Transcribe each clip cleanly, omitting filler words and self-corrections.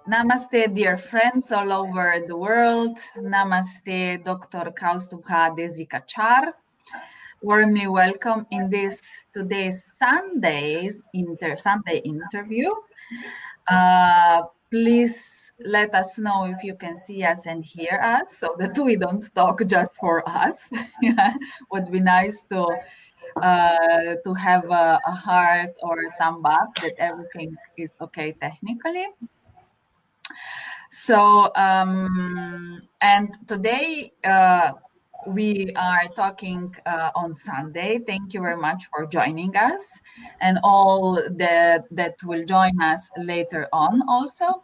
Namaste, dear friends all over the world. Namaste, Dr Kausthub Desikachar. Warmly welcome in this today's Sunday interview. Please let us know if you can see us and hear us so that we don't talk just for us. Would be nice to have a heart or a thumb up that everything is okay technically. So, and today we are talking on Sunday. Thank you very much for joining us and all that will join us later on also.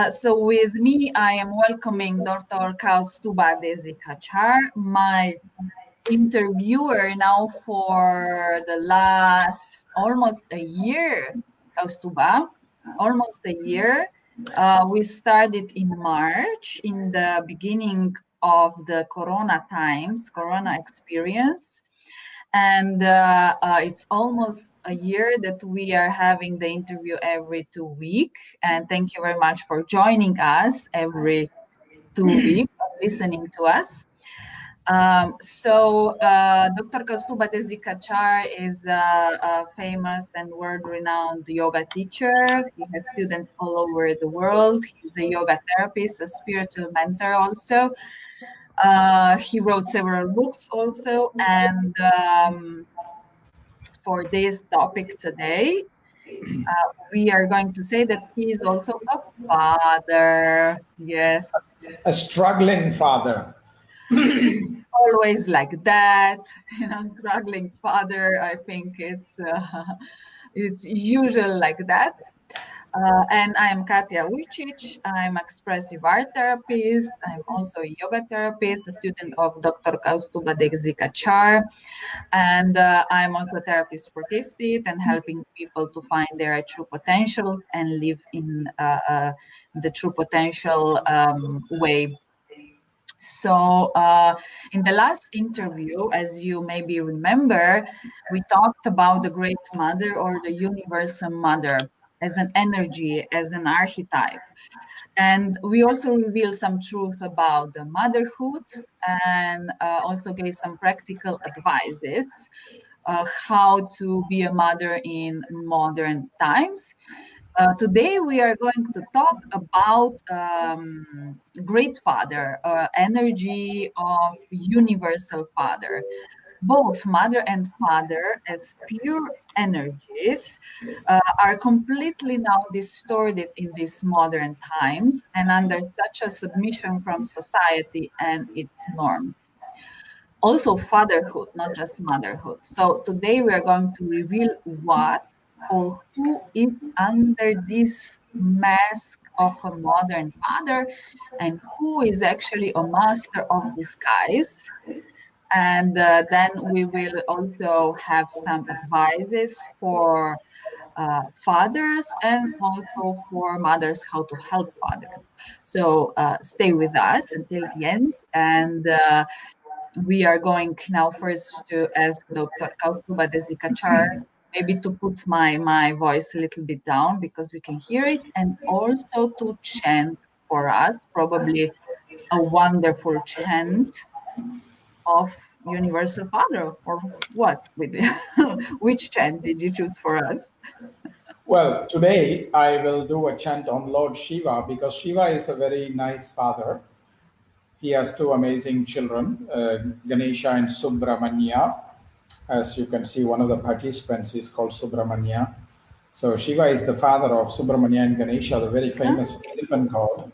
So with me, I am welcoming Dr. Kausthub Desikachar, my interviewer now for the last almost a year, Kausthub, almost a year. We started in March, in the beginning of the Corona times, Corona experience. And it's almost a year that we are having the interview every 2 weeks. And thank you very much for joining us every 2 weeks, listening to us. Dr. Kausthub Desikachar is a famous and world-renowned yoga teacher. He has students all over the world. He's a yoga therapist, a spiritual mentor also. He wrote several books also. And for this topic today, we are going to say that he is also a father. Yes. A struggling father. Always like that, struggling father. I think it's usual like that. And I am Katja Ujcic. I'm expressive art therapist. I'm also a yoga therapist, a student of Dr. Kausthub Desikachar. And I'm also a therapist for gifted and helping people to find their true potentials and live in the true potential way. So in the last interview, as you maybe remember, we talked about the Great Mother or the Universal Mother as an energy, as an archetype. And we also revealed some truth about the motherhood and also gave some practical advices how to be a mother in modern times. Today we are going to talk about Great Father, energy of Universal Father. Both mother and father as pure energies are completely now distorted in these modern times and under such a submission from society and its norms. Also fatherhood, not just motherhood. So today we are going to reveal what or who is under this mask of a modern father and who is actually a master of disguise. And then we will also have some advices for fathers and also for mothers how to help fathers. So stay with us until the end. And we are going now first to ask Dr. Kausthub Desikachar maybe to put my voice a little bit down because we can hear it, and also to chant for us, probably a wonderful chant of Universal Father, or what? Which chant did you choose for us? Well, today I will do a chant on Lord Shiva because Shiva is a very nice father. He has two amazing children, Ganesha and Subramanya. As you can see, one of the participants is called Subramanya. So Shiva is the father of Subramanya and Ganesha, the very famous elephant god.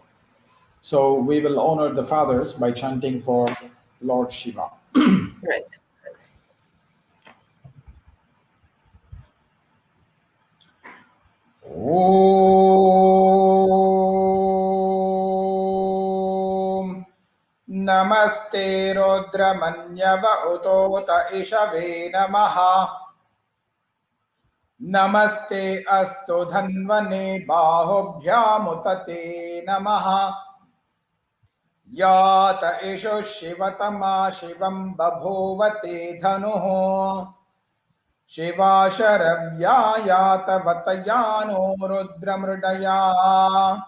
So we will honor the fathers by chanting for Lord Shiva. Right. Om Namaste Rodramanyava Utota Ishave Namaha Namaste Astu Dhanvane Bahobhyamutate Namaha Yata Isho Shivatama Shivam Babhovate Dhanuho Shiva Sharavya Yata Vatayano Rudramridaya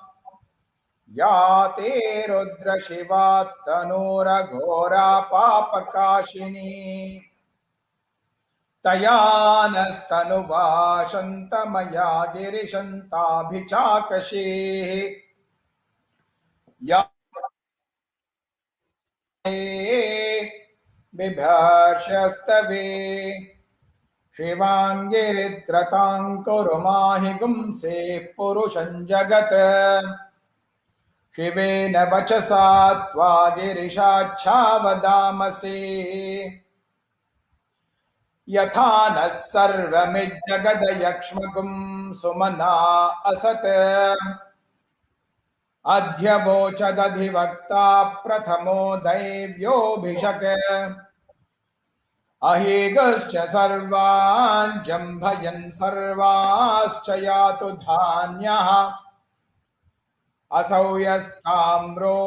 या ते रुद्र शिवा तनोरघोरा पापकाशिनी तया नस्तनुवाशन्तमया गिरिशन्ताभिचाकशेः या बिभर्षस्तवे शिवाङ्गिरित्रतां कुरु माहि गुंसे पुरुषं जगत् शिवेन वचसा त्वा गिरिशाच्छावदामसे यथा नः सर्वमिज्जगदयक्ष्मगुं सुमना असत् अध्यवोचदधिवक्ता प्रथमो दैव्योऽभिषक् अहेगश्च सर्वान् जम्भयन् सर्वाश्च यातु धान्यः असौ यस्ताम्रो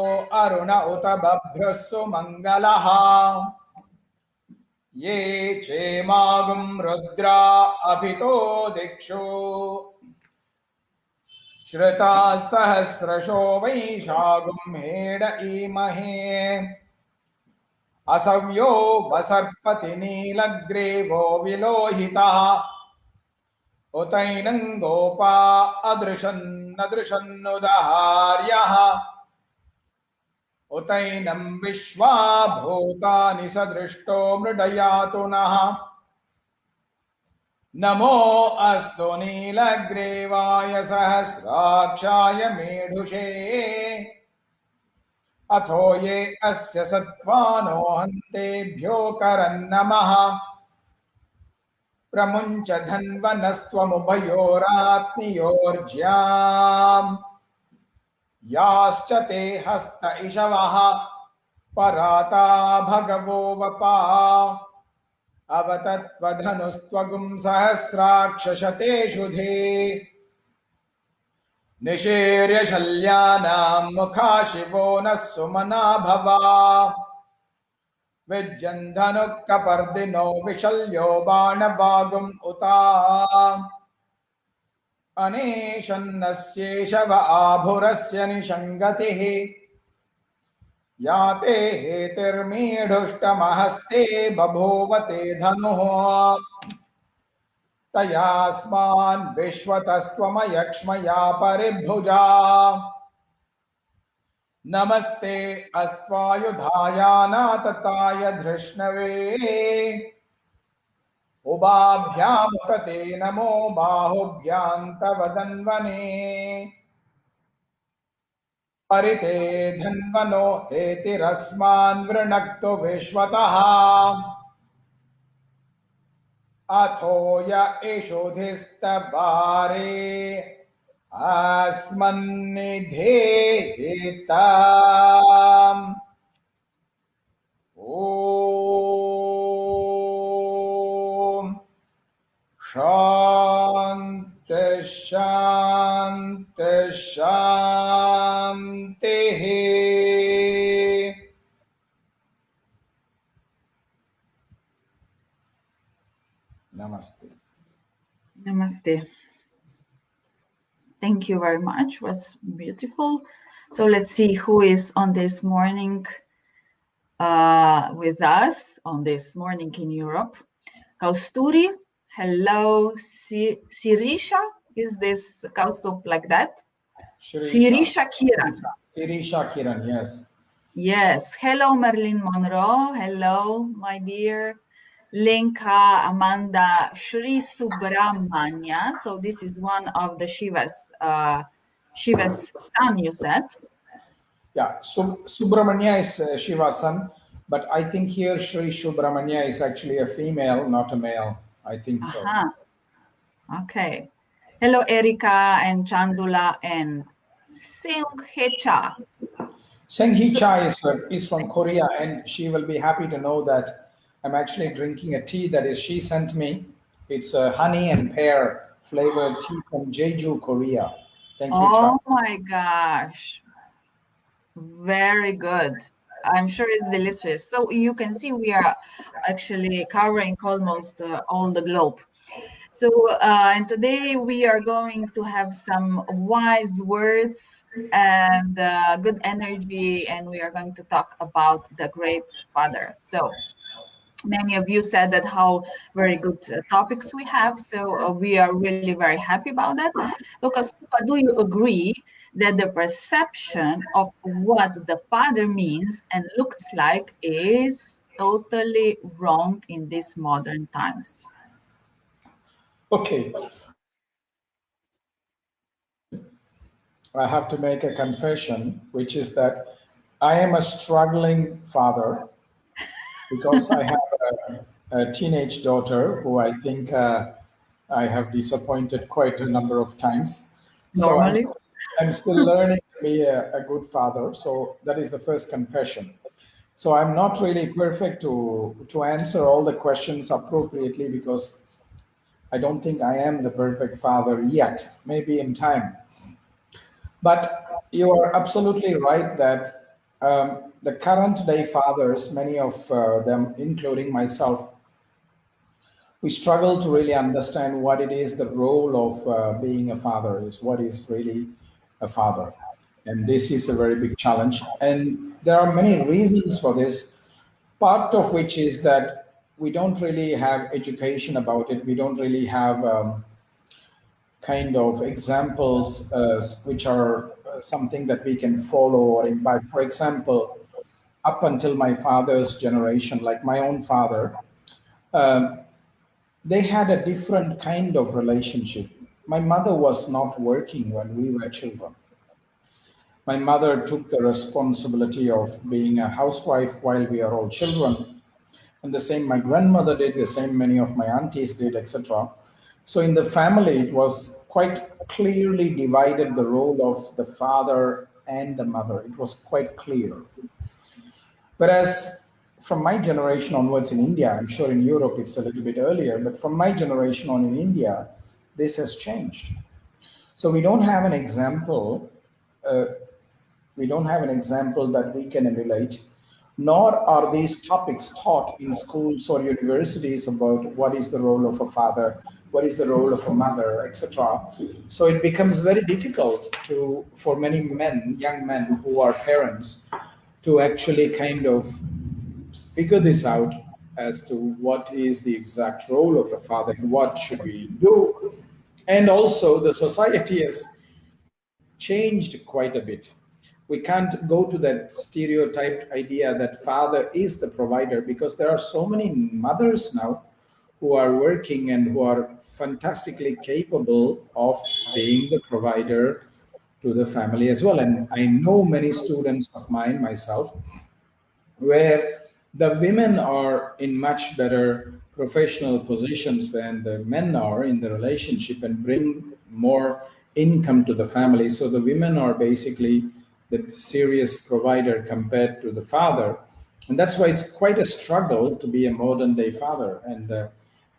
अरुण उत बभ्रः सुमङ्गलः ये चेमागुं रुद्रा अभितो दिक्षु श्रुताः सहस्रशो वैशागुं हेड ईमहे असव्यो वसर्पति नीलग्रीवो विलोहितः उतैनं गोपा अदृशन्नदृशन्नुदहार्यः उतैनं विश्वा भूतानि सदृष्टो मृडयातु नः नमो अस्तु नीलग्रीवाय सहस्राक्षाय मेढुषे अथो ये अस्य सत्त्वानो हन्तेभ्यो करन्नमः प्रमुञ्च धन्वनस्त्वमुभयोरात्मयोर्ज्याम् याश्च ते हस्त इषवः पराता भगवो वपा अवतत्वधनुस्त्वगुं सहस्राक्षशतेषु धे निशीर्य शल्यानां मुखा शिवो नः सुमना भवा विज्यन्धनुः कपर्दिनो विशल्यो बाणवागुम् उता अनेशन्नस्येषव आभुरस्य निषङ्गतिः याते हेतिर्मीढुष्टमहस्ते बभूवते धनुः तयास्मान् विश्वतस्त्वमयक्ष्मया परिभुजा नमस्ते अस्त्वायुधायानातताय धृष्णवे उभाभ्यामुपते नमो बाहुभ्यां तव धन्वने परिते धन्वनो हेतिरस्मान् वृणक्तु विश्वतः अथो य एषोधिस्तवारे अस्मन्निधेहिताम् ॐ शान्ति शान्ति शान्तिः नमस्ते. Namaste. Thank you very much. It was beautiful. So let's see who is on this morning with us on this morning in Europe. Kausturi, hello. Sirisha, is this Kaustub like that? Sirisha Kiran. Sirisha Kiran, yes. Yes. Hello, Marilyn Monroe. Hello, my dear. Lenka Amanda Shri Subramanya. So this is one of the Shiva's son, you said? Yeah, Subramanya is Shiva's son, but I think here Shri Subramanya is actually a female, not a male. I think so. Okay. Hello, Erika and Chandula and Senghecha. Senghecha is from Korea, and she will be happy to know that I'm actually drinking a tea that is she sent me. It's a honey and pear flavored tea from Jeju, Korea. Thank you, Oh Cha. my gosh. Very good. I'm sure it's delicious. So you can see we are actually covering almost all the globe. So, and today we are going to have some wise words and good energy, and we are going to talk about the Great Father. So, many of you said that how very good topics we have, so we are really very happy about that. So, Kausthub, do you agree that the perception of what the father means and looks like is totally wrong in these modern times? Okay, I have to make a confession, which is that I am a struggling father because I have a teenage daughter who I think I have disappointed quite a number of times. So Normally. I'm still learning to be a good father. So that is the first confession. So I'm not really perfect to answer all the questions appropriately because I don't think I am the perfect father yet. Maybe in time. But you are absolutely right that the current day fathers, many of them, including myself, we struggle to really understand what it is the role of being a father is, what is really a father. And this is a very big challenge. And there are many reasons for this, part of which is that we don't really have education about it. We don't really have kind of examples which are something that we can follow or imbibe. For example, up until my father's generation, like my own father, they had a different kind of relationship. My mother was not working when we were children. My mother took the responsibility of being a housewife while we are all children. And the same my grandmother did, the same many of my aunties did, etc. So in the family, it was quite clearly divided the role of the father and the mother. It was quite clear. Whereas from my generation onwards in India, I'm sure in Europe it's a little bit earlier, but from my generation on in India, this has changed. So we don't have an example. Uh, we don't have an example that we can emulate, nor are these topics taught in schools or universities about what is the role of a father, what is the role of a mother, etc. So it becomes very difficult to for many men, young men who are parents, to actually kind of figure this out as to what is the exact role of a father and what should we do. And also the society has changed quite a bit. We can't go to that stereotyped idea that father is the provider because there are so many mothers now who are working and who are fantastically capable of being the provider to the family as well. And I know many students of mine, myself, where the women are in much better professional positions than the men are in the relationship and bring more income to the family. So the women are basically the serious provider compared to the father. And that's why it's quite a struggle to be a modern day father. And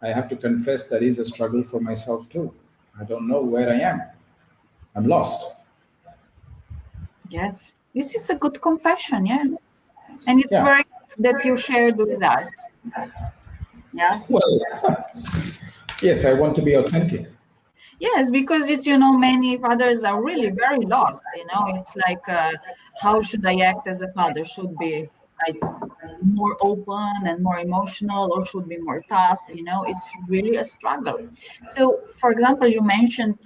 I have to confess that is a struggle for myself too. I don't know where I am. I'm lost. Yes, this is a good confession, yeah. And it's Yeah. very good that you shared with us. Yeah. Well, yes, I want to be authentic. Yes, because it's, many fathers are really very lost. It's like, how should I act as a father? Should be like more open and more emotional, or should be more tough? It's really a struggle. So, for example, you mentioned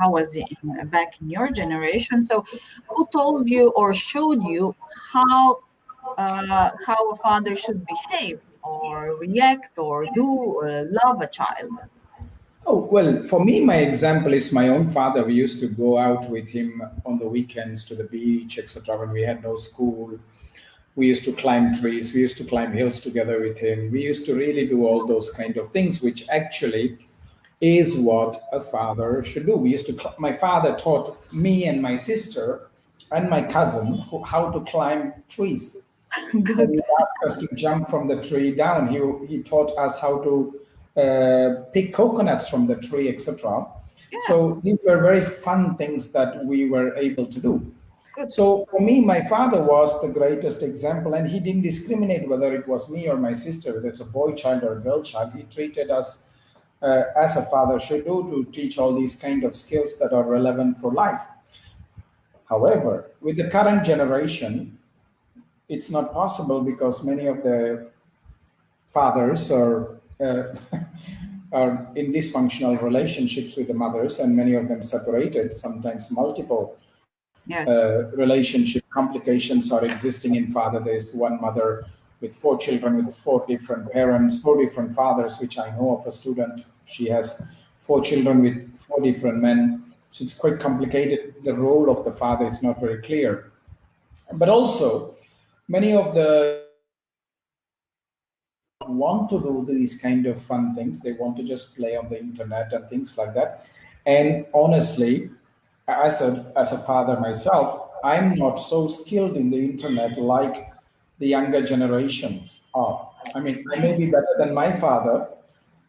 how was it back in your generation. So, who told you or showed you how a father should behave or react or do or love a child? Oh, well, for me, my example is my own father. We used to go out with him on the weekends to the beach, etc. When we had no school, we used to climb trees, we used to climb hills together with him. We used to really do all those kind of things, which actually is what a father should do. We used to, my father taught me and my sister and my cousin how to climb trees. When Good. he asked us to jump from the tree down, he taught us how to pick coconuts from the tree, etc. Yeah, So these were very fun things that we were able to do. good. So for me, my father was the greatest example, and he didn't discriminate whether it was me or my sister, whether it's a boy child or a girl child. He treated us as a father should do to teach all these kind of skills that are relevant for life. However, with the current generation, it's not possible because many of the fathers are are in dysfunctional relationships with the mothers, and many of them separated, sometimes multiple Yes. relationship complications are existing in father. There's one mother with four children with four different parents, four different fathers, which I know of a student. She has four children with four different men. So it's quite complicated. The role of the father is not very clear. But also, many of the want to do these kind of fun things. They want to just play on the internet and things like that. And honestly, as a father myself, I'm not so skilled in the internet like the younger generations are. I mean, I may be better than my father,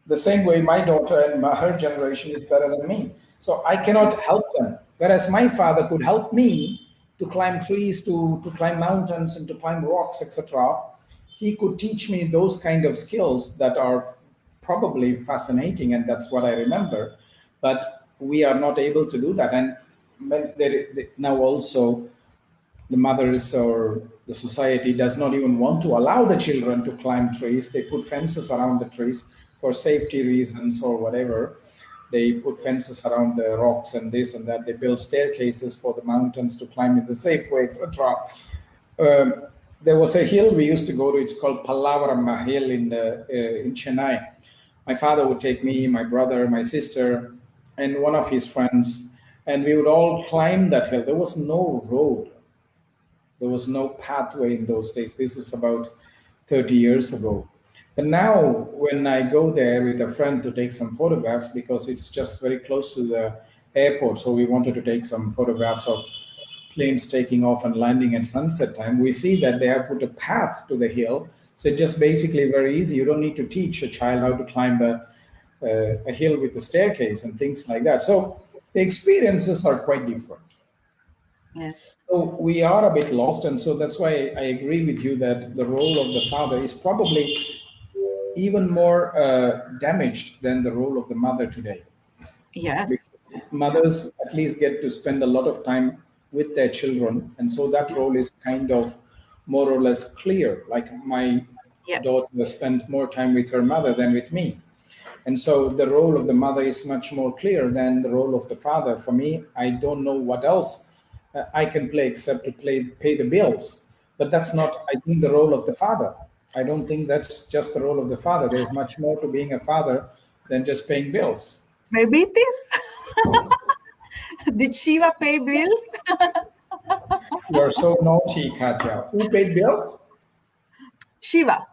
the same way my daughter and her generation is better than me. So I cannot help them. Whereas my father could help me to climb trees, to climb mountains, and to climb rocks, etc. He could teach me those kind of skills that are probably fascinating, and that's what I remember. But we are not able to do that. And now also the mothers or the society does not even want to allow the children to climb trees. They put fences around the trees for safety reasons or whatever. They put fences around the rocks and this and that. They build staircases for the mountains to climb in the safe way, etc. Um, there was a hill we used to go to. It's called Pallavaram Hill in Chennai. My father would take me, my brother, my sister, and one of his friends, and we would all climb that hill. There was no road. There was no pathway in those days. This is about 30 years ago. But now, when I go there with a friend to take some photographs, because it's just very close to the airport, so we wanted to take some photographs of planes taking off and landing at sunset time, we see that they have put a path to the hill. So it's just basically very easy. You don't need to teach a child how to climb a hill with a staircase and things like that. So the experiences are quite different. Yes. So we are a bit lost, and so that's why I agree with you that the role of the father is probably even more damaged than the role of the mother today. Yes. Because mothers at least get to spend a lot of time with their children, and so that role is kind of more or less clear. Like my Yeah. daughter spent more time with her mother than with me. And so the role of the mother is much more clear than the role of the father. For me, I don't know what else I can play except to pay the bills. But that's not, I think, the role of the father. I don't think that's just the role of the father. There's much more to being a father than just paying bills. Maybe it is. Did Shiva pay bills? You are so naughty, Katya. Who paid bills? Shiva.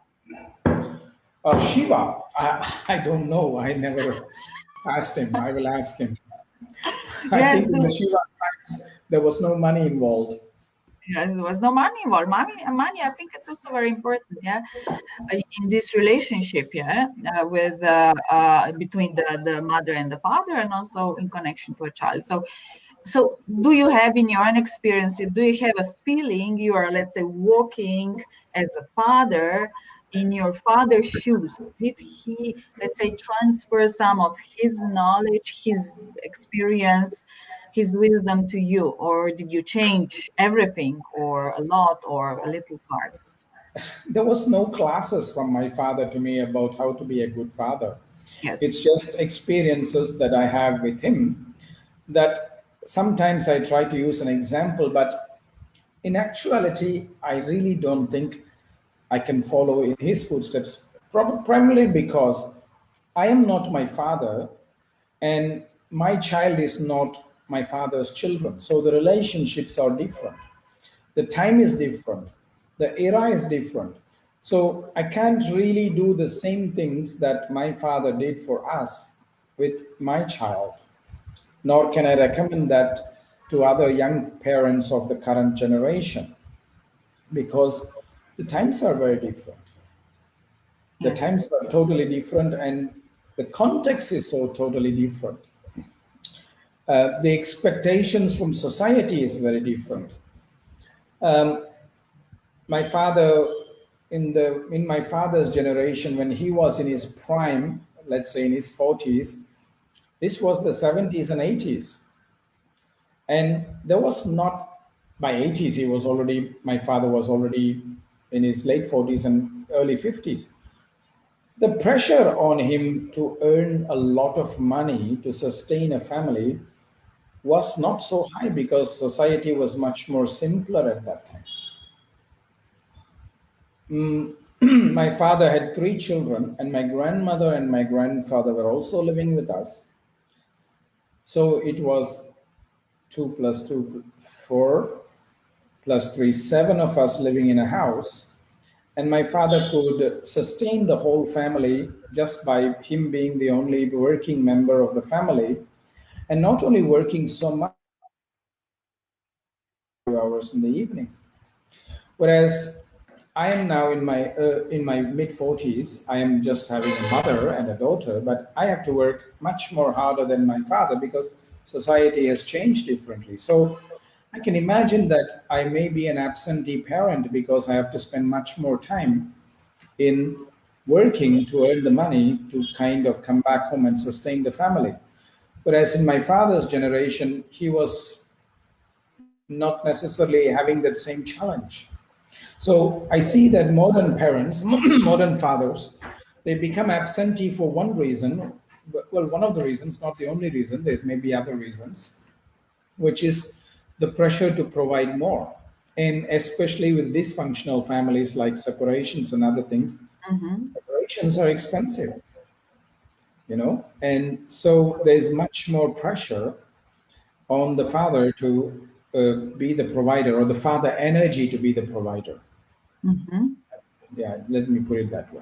Shiva. I don't know. I never asked him. I will ask him. I Yes. think in the Shiva times, there was no money involved. Yes, there was no money involved. Money, I think it's also very important, yeah, in this relationship, yeah, with between the mother and the father, and also in connection to a child. So do you have, in your own experience, do you have a feeling you are, let's say, walking as a father in your father's shoes? Did he, let's say, transfer some of his knowledge, his experience, his wisdom to you, or did you change everything, or a lot, or a little part? There was no classes from my father to me about how to be a good father. Yes. It's just experiences that I have with him that sometimes I try to use an example, but in actuality, I really don't think I can follow in his footsteps, primarily because I am not my father and my child is not my father's children. So the relationships are different. The time is different. The era is different. So I can't really do the same things that my father did for us with my child, nor can I recommend that to other young parents of the current generation because the times are very different. The Yes. times are totally different, and the context is so totally different. The expectations from society is very different. My father, in my father's generation, when he was in his prime, let's say in his 40s. This was the 70s and 80s. And there was not, by 80s, my father was already in his late 40s and early 50s. The pressure on him to earn a lot of money to sustain a family was not so high because society was much more simpler at that time. My father had 3 children, and my grandmother and my grandfather were also living with us. So it was 2 plus 2, 4 plus 3, 7 of us living in a house. And my father could sustain the whole family just by him being the only working member of the family. And not only working so much, 2 hours in the evening. Whereas I am now in my mid 40s. I am just having a mother and a daughter, but I have to work much more harder than my father because society has changed differently. So I can imagine that I may be an absentee parent because I have to spend much more time in working to earn the money to kind of come back home and sustain the family. Whereas in my father's generation, he was not necessarily having that same challenge. So I see that modern parents, modern fathers, they become absentee for one reason. Well, one of the reasons, not the only reason, there may be other reasons, which is the pressure to provide more. And especially with dysfunctional families like separations and other things, separations are expensive, and so there's much more pressure on the father to be the provider, or the father energy to be the provider. Yeah, let me put it that way.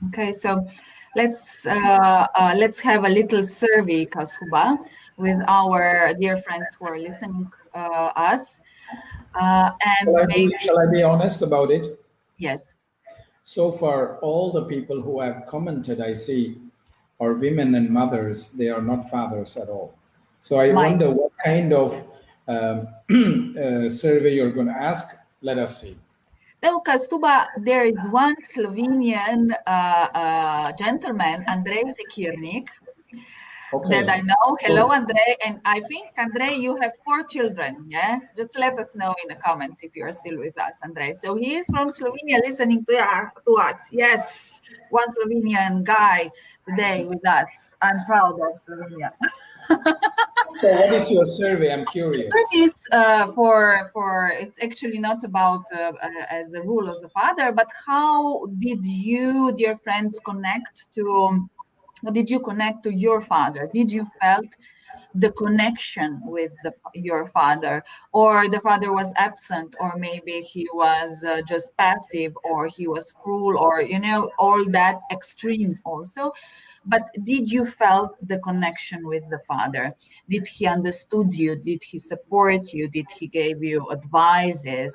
Okay, so let's have a little survey, Kausthub, with our dear friends who are listening us, and maybe Shall I be honest about it? yes. So far, all the people who have commented, I see, are women and mothers. They are not fathers at all. So I wonder what kind of survey you're going to ask. Let us see. No, Kausthub, there is one Slovenian gentleman, Andrej Sekirnik, that I know. Hello, Andrej. And I think, Andrej, you have 4 children, yeah? Just let us know in the comments if you are still with us, Andrej. So he is from Slovenia listening to us. Yes, one Slovenian guy today with us. I'm proud of Slovenia. So what is your survey? I'm curious. Is for it's actually not about as a rule as a father, but how did you, dear friends, connect to your father? Did you felt the connection with your father, or the father was absent, or maybe he was just passive, or he was cruel, or all that extremes also? But did you felt the connection with the father? Did he understood you? Did he support you? Did he give you advices?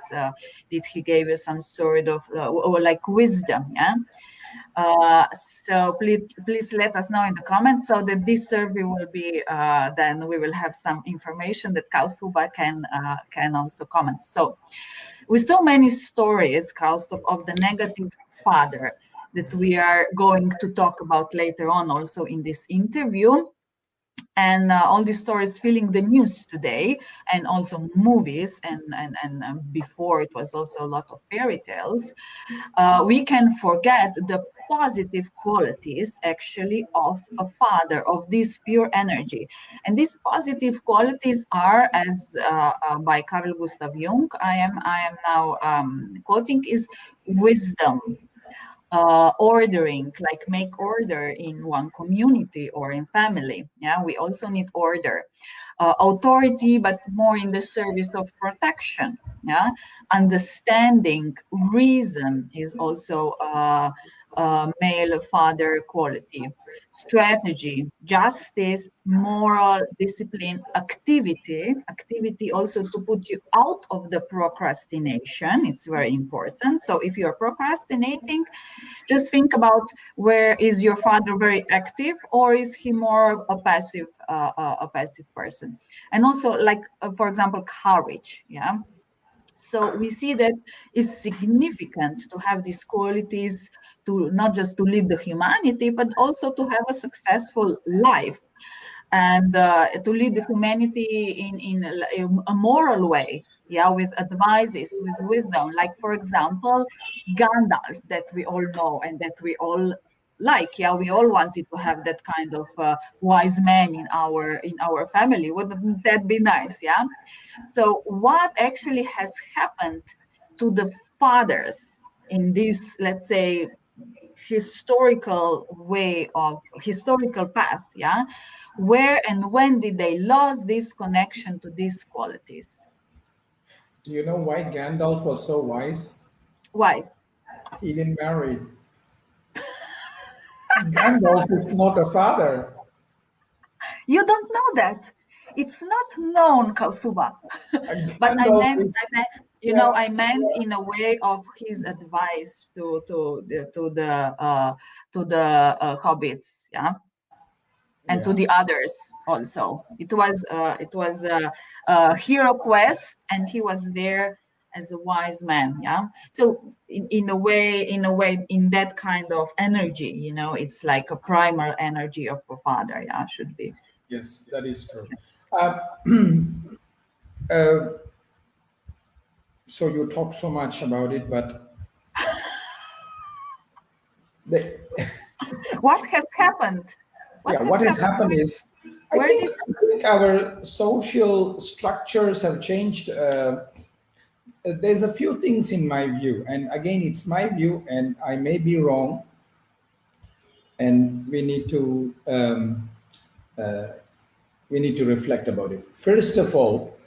Did he give you some sort of or like wisdom? Yeah. So please let us know in the comments, so that this survey will be then we will have some information that Kausthub can also comment. So with so many stories, Kausthub, of the negative father that we are going to talk about later on also in this interview, and all these stories filling the news today, and also movies, and before it was also a lot of fairy tales, we can forget the positive qualities actually of a father, of this pure energy. And these positive qualities are, as by Carl Gustav Jung, I am now quoting, is wisdom, ordering, like make order in one community or in family. Yeah, we also need order. Authority, but more in the service of protection. Yeah, understanding, reason is also male father quality. Strategy, justice, moral, discipline, activity also to put you out of the procrastination. It's very important. So if you're procrastinating, just think about, where is your father very active, or is he more a passive person? And also, like for example, courage. Yeah. So we see that it's significant to have these qualities, to not just to lead the humanity, but also to have a successful life, and to lead the humanity in a moral way, yeah, with advices, with wisdom. Like, for example, Gandalf, that we all know and that we all like. Yeah, we all wanted to have that kind of wise man in our family. Wouldn't that be nice? Yeah. So what actually has happened to the fathers in this, let's say, historical path, yeah? Where and when did they lose this connection to these qualities? Do you know why Gandalf was so wise? Why? He didn't marry. Gandalf is not a father. You don't know that. It's not known, Kausuba. But Gandalf is, yeah, I meant in a way of his advice to the hobbits, yeah, and to yeah. the others also. It was a hero quest, and he was there as a wise man, yeah. So in a way, in that kind of energy, it's like a primal energy of a father, yeah, should be. Yes, that is true. Uh, uh, so you talk so much about it, but the, What has happened? What yeah, has what has happened? happened is, I Where think, this? I think our social structures have changed. There's a few things in my view, and again, it's my view, and I may be wrong, and we need to reflect about it. First of all,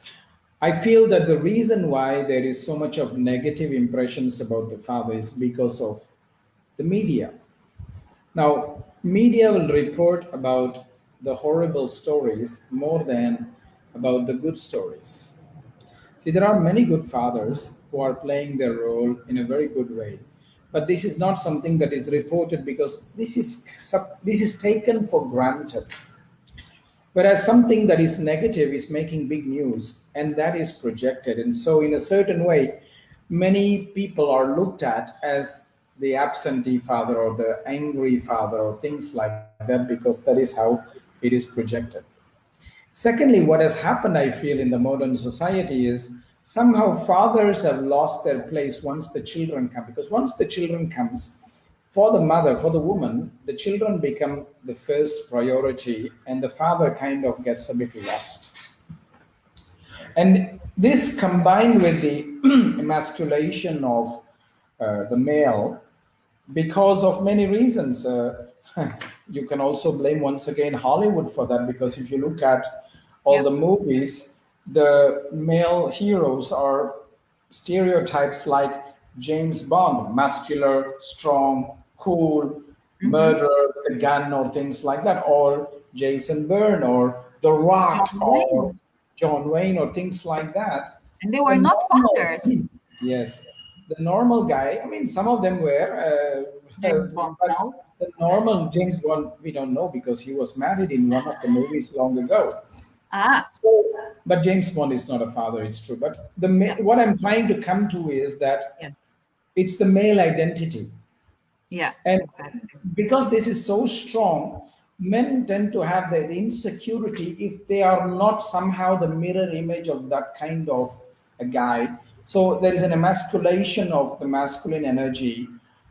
I feel that the reason why there is so much of negative impressions about the father is because of the media. Now, media will report about the horrible stories more than about the good stories. See, there are many good fathers who are playing their role in a very good way, but this is not something that is reported because this is taken for granted. Whereas something that is negative is making big news and that is projected. And so, in a certain way, many people are looked at as the absentee father or the angry father or things like that because that is how it is projected. Secondly, what has happened, I feel, in the modern society is somehow fathers have lost their place once the children come. Because once the children comes, for the mother, for the woman, the children become the first priority, and the father kind of gets a bit lost. And this combined with the emasculation of the male because of many reasons. You can also blame once again Hollywood for that because if you look at all Yeah. the movies, the male heroes are stereotypes like James Bond, muscular, strong, cool, Hmm. murderer with a gun or things like that, or Jason Bourne or The John Rock or Wayne. John Wayne or things like that. And they The were not normal, fathers. yes, the normal guy. I mean, some of them were, James Bond, but no? the normal James Bond we don't know because he was married in one of the movies long ago. Ah, So, but James Bond is not a father. It's true. But yeah, what I'm trying to come to is that yeah, it's the male identity. yeah, And exactly. because this is so strong, men tend to have the insecurity if they are not somehow the mirror image of that kind of a guy. So there is an emasculation of the masculine energy.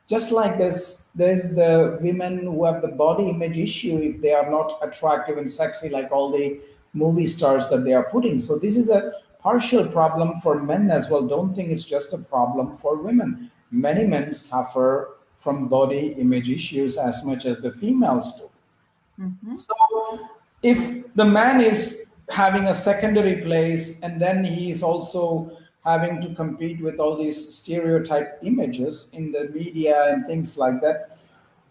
Just like there's the women who have the body image issue if they are not attractive and sexy like all the movie stars that they are putting. So this is a partial problem for men as well. Don't think it's just a problem for women. Many men suffer from body image issues as much as the females do. Hmm. So if the man is having a secondary place and then he is also having to compete with all these stereotype images in the media and things like that,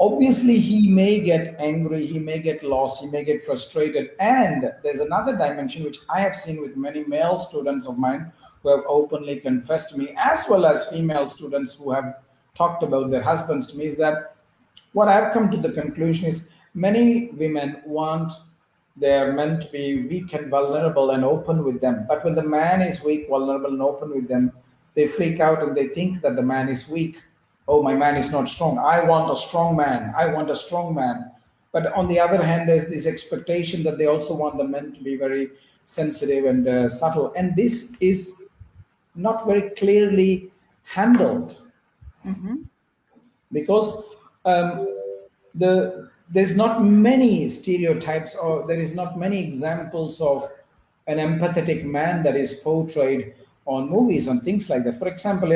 obviously he may get angry, he may get lost, he may get frustrated. And there's another dimension which I have seen with many male students of mine who have openly confessed to me, as well as female students who have talked about their husbands to me, is that what I've come to the conclusion is many women want their men to be weak and vulnerable and open with them. But when the man is weak, vulnerable, and open with them, they freak out and they think that the man is weak. Oh, my man is not strong. I want a strong man. I want a strong man. But on the other hand, there's this expectation that they also want the men to be very sensitive and subtle. And this is not very clearly handled Mm-hmm. because there's not many stereotypes, or there is not many examples of an empathetic man that is portrayed on movies and things like that. For example,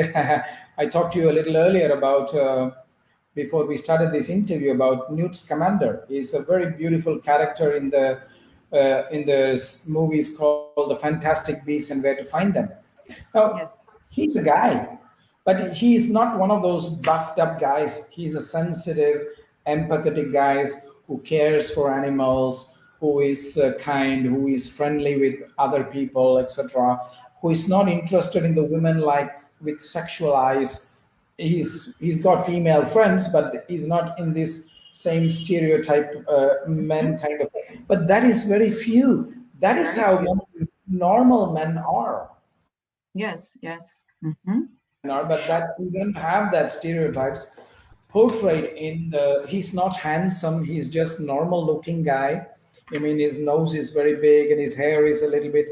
I talked to you a little earlier about before we started this interview about Newt Scamander. He's a very beautiful character in the movies called The Fantastic Beasts and Where to Find Them. Now, Yes. he's a guy, but he's not one of those buffed up guys. He's a sensitive, empathetic guy who cares for animals, who is kind, who is friendly with other people, etc., who is not interested in the women like with sexual eyes. He's got female friends, but he's not in this same stereotype men kind of. But that is very few. That is Very how few. normal men are. Yes, yes. Mm-hmm. But that we don't have that stereotypes portrayed in the. He's not handsome. He's just normal looking guy. I mean, his nose is very big and his hair is a little bit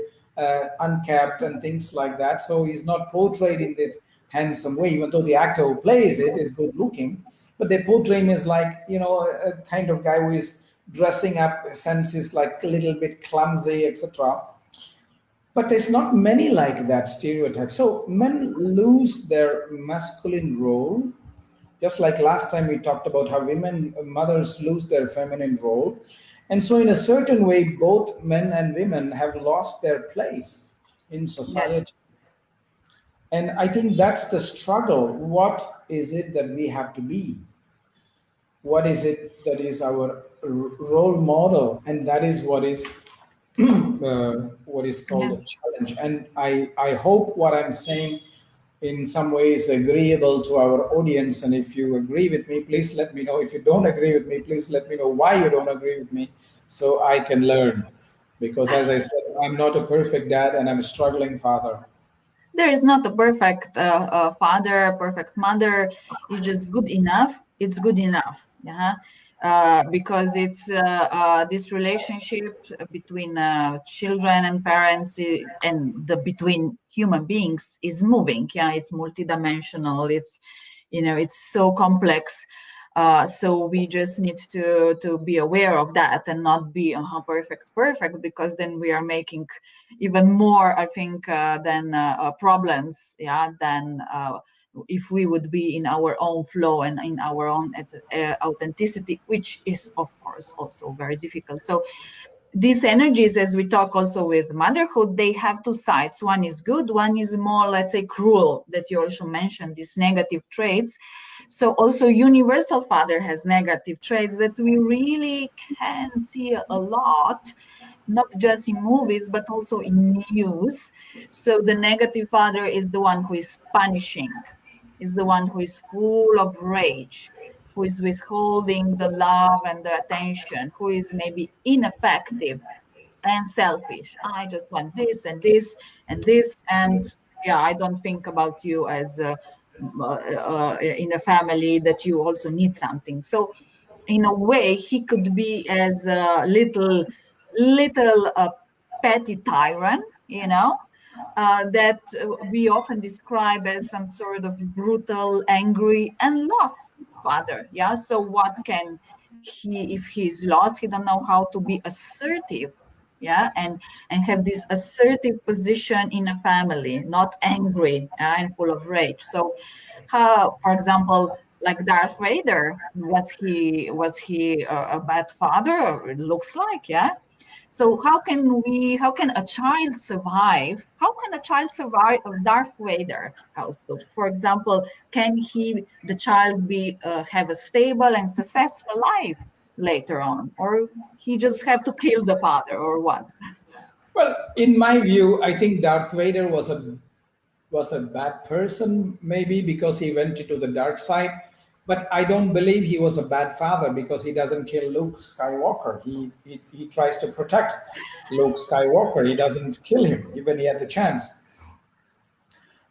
uncapped and things like that. So he's not portrayed in this handsome way, even though the actor who plays it is good looking. But they portray him as like, a kind of guy who is dressing up, senses like a little bit clumsy, etc. But there's not many like that stereotype. So men lose their masculine role, just like last time we talked about how women, mothers lose their feminine role. And so, in a certain way, both men and women have lost their place in Yes. society. And I think that's the struggle. What is it that we have to be? What is it that is our role model? And that is what is called a Yes. challenge. And I hope what I'm saying in some ways agreeable to our audience. And if you agree with me, please let me know. If you don't agree with me, please let me know why you don't agree with me so I can learn. Because as I said, I'm not a perfect dad and I'm a struggling father. There is not a perfect father, perfect mother. It's just good enough. It's good enough. Yeah. Because it's this relationship between children and parents and the between human beings is moving. Yeah, it's multidimensional. It's so complex. So we just need to be aware of that and not be perfect, because then we are making even more, I think, than problems. Yeah, than if we would be in our own flow and in our own authenticity, which is of course also very difficult. So these energies, as we talk also with motherhood, they have two sides. One is good, one is more, let's say, cruel, that you also mentioned, these negative traits. So also universal father has negative traits that we really can see a lot, not just in movies but also in news. So the negative father is the one who is punishing, is the one who is full of rage, who is withholding the love and the attention, who is maybe ineffective and selfish. I just want this and this and this, and yeah, I don't think about you as in a family that you also need something. So in a way, he could be as a little petty tyrant, that we often describe as some sort of brutal, angry, and lost father. Yeah. So what can he, if he's lost, he don't know how to be assertive. Yeah, and have this assertive position in a family, not angry and full of rage. So, how, for example, like Darth Vader, was he a bad father? It looks like, yeah. So how can a child survive? How can a child survive of Darth Vader house? So, for example, can the child have a stable and successful life later on, or he just have to kill the father, or what? Well, in my view, I think Darth Vader was a bad person, maybe because he went into the dark side. But I don't believe he was a bad father because he doesn't kill Luke Skywalker. He tries to protect Luke Skywalker. He doesn't kill him, even he had the chance.